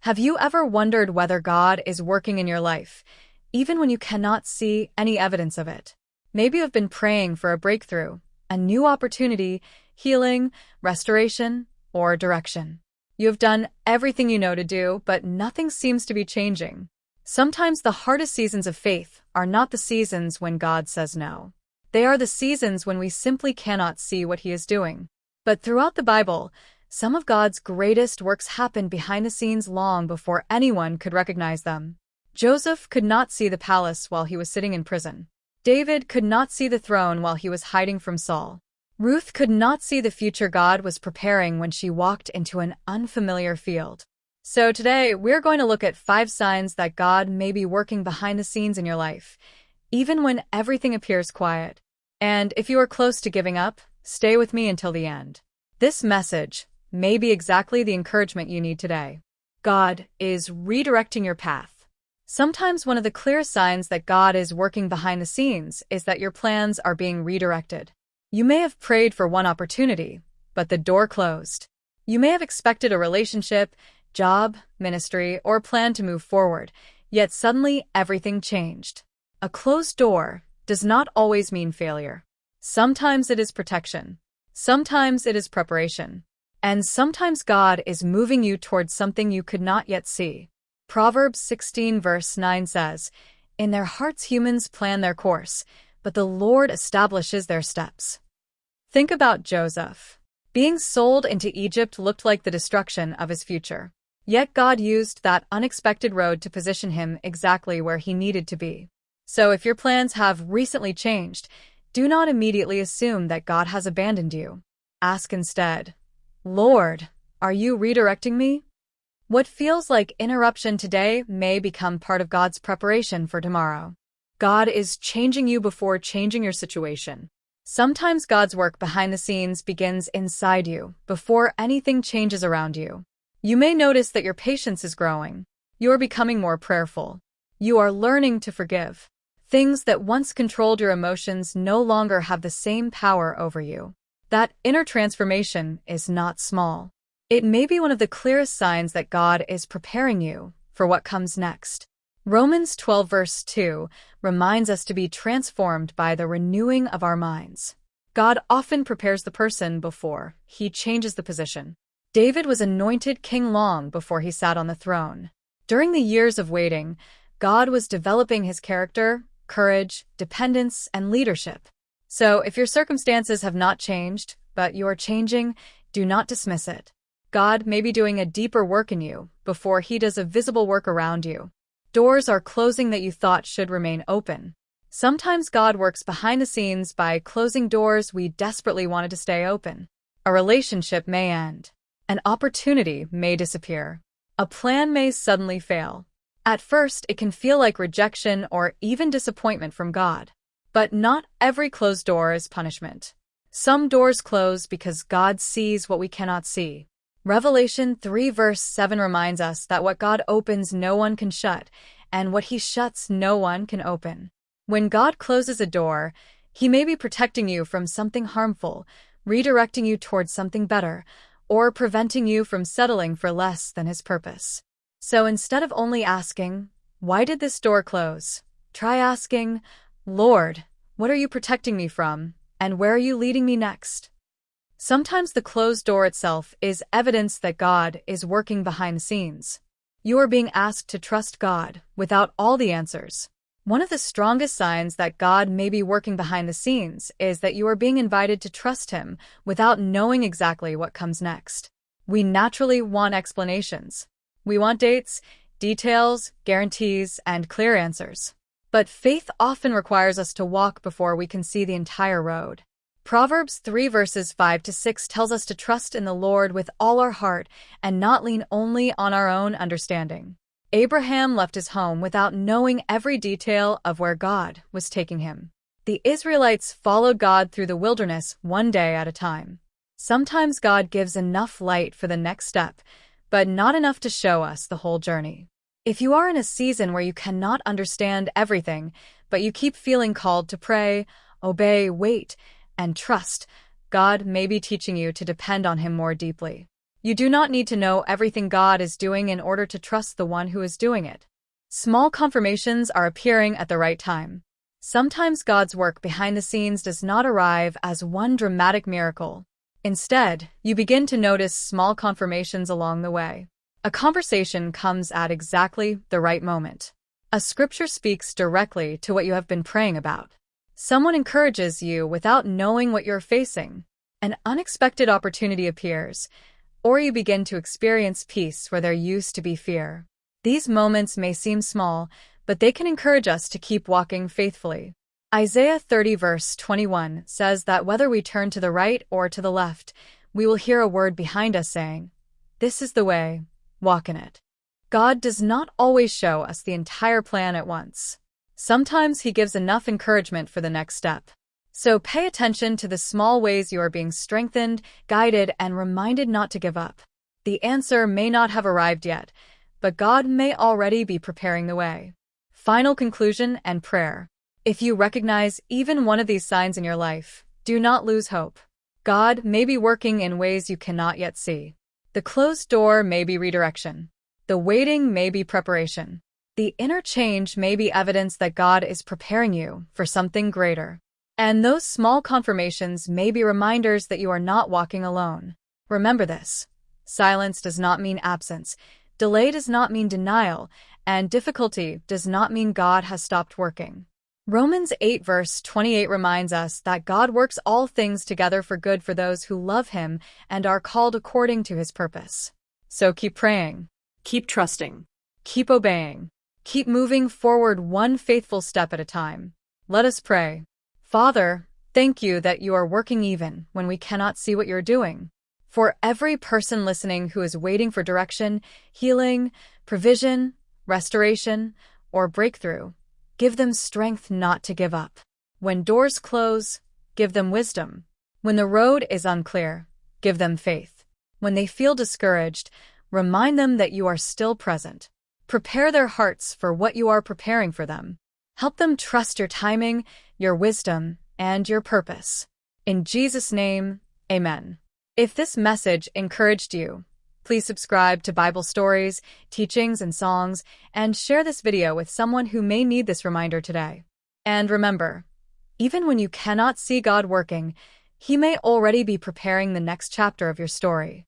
Have you ever wondered whether God is working in your life, even when you cannot see any evidence of it? Maybe you've been praying for a breakthrough, a new opportunity, healing, restoration, or direction. You have done everything you know to do, but nothing seems to be changing. Sometimes the hardest seasons of faith are not the seasons when God says no. They are the seasons when we simply cannot see what He is doing. But throughout the Bible, some of God's greatest works happened behind the scenes long before anyone could recognize them. Joseph could not see the palace while he was sitting in prison. David could not see the throne while he was hiding from Saul. Ruth could not see the future God was preparing when she walked into an unfamiliar field. So today, we're going to look at 5 signs that God may be working behind the scenes in your life, even when everything appears quiet. And if you are close to giving up, stay with me until the end. This message may be exactly the encouragement you need today. God is redirecting your path. Sometimes one of the clearest signs that God is working behind the scenes is that your plans are being redirected. You may have prayed for one opportunity, but the door closed. You may have expected a relationship, job, ministry, or plan to move forward, yet suddenly everything changed. A closed door does not always mean failure. Sometimes it is protection. Sometimes it is preparation. And sometimes God is moving you towards something you could not yet see. Proverbs 16 verse 9 says, "In their hearts humans plan their course, but the Lord establishes their steps." Think about Joseph. Being sold into Egypt looked like the destruction of his future. Yet God used that unexpected road to position him exactly where he needed to be. So if your plans have recently changed, do not immediately assume that God has abandoned you. Ask instead, "Lord, are you redirecting me?" What feels like interruption today may become part of God's preparation for tomorrow. God is changing you before changing your situation. Sometimes God's work behind the scenes begins inside you, before anything changes around you. You may notice that your patience is growing. You are becoming more prayerful. You are learning to forgive. Things that once controlled your emotions no longer have the same power over you. That inner transformation is not small. It may be one of the clearest signs that God is preparing you for what comes next. Romans 12 verse 2 reminds us to be transformed by the renewing of our minds. God often prepares the person before He changes the position. David was anointed king long before he sat on the throne. During the years of waiting, God was developing his character, courage, dependence, and leadership. So if your circumstances have not changed, but you are changing, do not dismiss it. God may be doing a deeper work in you before He does a visible work around you. Doors are closing that you thought should remain open. Sometimes God works behind the scenes by closing doors we desperately wanted to stay open. A relationship may end. An opportunity may disappear. A plan may suddenly fail. At first, it can feel like rejection or even disappointment from God. But not every closed door is punishment. Some doors close because God sees what we cannot see. Revelation 3 verse 7 reminds us that what God opens no one can shut, and what He shuts no one can open. When God closes a door, He may be protecting you from something harmful, redirecting you towards something better, or preventing you from settling for less than His purpose. So instead of only asking, "Why did this door close?" try asking, "Lord, what are you protecting me from, and where are you leading me next?" Sometimes the closed door itself is evidence that God is working behind the scenes. You are being asked to trust God without all the answers. One of the strongest signs that God may be working behind the scenes is that you are being invited to trust Him without knowing exactly what comes next. We naturally want explanations. We want dates, details, guarantees, and clear answers. But faith often requires us to walk before we can see the entire road. Proverbs 3 verses 5 to 6 tells us to trust in the Lord with all our heart and not lean only on our own understanding. Abraham left his home without knowing every detail of where God was taking him. The Israelites followed God through the wilderness one day at a time. Sometimes God gives enough light for the next step, but not enough to show us the whole journey. If you are in a season where you cannot understand everything, but you keep feeling called to pray, obey, wait, and trust, God may be teaching you to depend on Him more deeply. You do not need to know everything God is doing in order to trust the one who is doing it. Small confirmations are appearing at the right time. Sometimes God's work behind the scenes does not arrive as one dramatic miracle. Instead, you begin to notice small confirmations along the way. A conversation comes at exactly the right moment. A scripture speaks directly to what you have been praying about. Someone encourages you without knowing what you're facing. An unexpected opportunity appears, or you begin to experience peace where there used to be fear. These moments may seem small, but they can encourage us to keep walking faithfully. Isaiah 30 verse 21 says that whether we turn to the right or to the left, we will hear a word behind us saying, "This is the way, walk in it." God does not always show us the entire plan at once. Sometimes He gives enough encouragement for the next step. So pay attention to the small ways you are being strengthened, guided, and reminded not to give up. The answer may not have arrived yet, but God may already be preparing the way. Final conclusion and prayer. If you recognize even one of these signs in your life, do not lose hope. God may be working in ways you cannot yet see. The closed door may be redirection. The waiting may be preparation. The inner change may be evidence that God is preparing you for something greater. And those small confirmations may be reminders that you are not walking alone. Remember this. Silence does not mean absence. Delay does not mean denial, and difficulty does not mean God has stopped working. Romans 8 verse 28 reminds us that God works all things together for good for those who love Him and are called according to His purpose. So keep praying, keep trusting, keep obeying, keep moving forward one faithful step at a time. Let us pray. Father, thank you that you are working even when we cannot see what you're doing. For every person listening who is waiting for direction, healing, provision, restoration, or breakthrough, give them strength not to give up. When doors close, give them wisdom. When the road is unclear, give them faith. When they feel discouraged, remind them that you are still present. Prepare their hearts for what you are preparing for them. Help them trust your timing, your wisdom, and your purpose. In Jesus' name, amen. If this message encouraged you, please subscribe to Bible stories, teachings, and songs, and share this video with someone who may need this reminder today. And remember, even when you cannot see God working, He may already be preparing the next chapter of your story.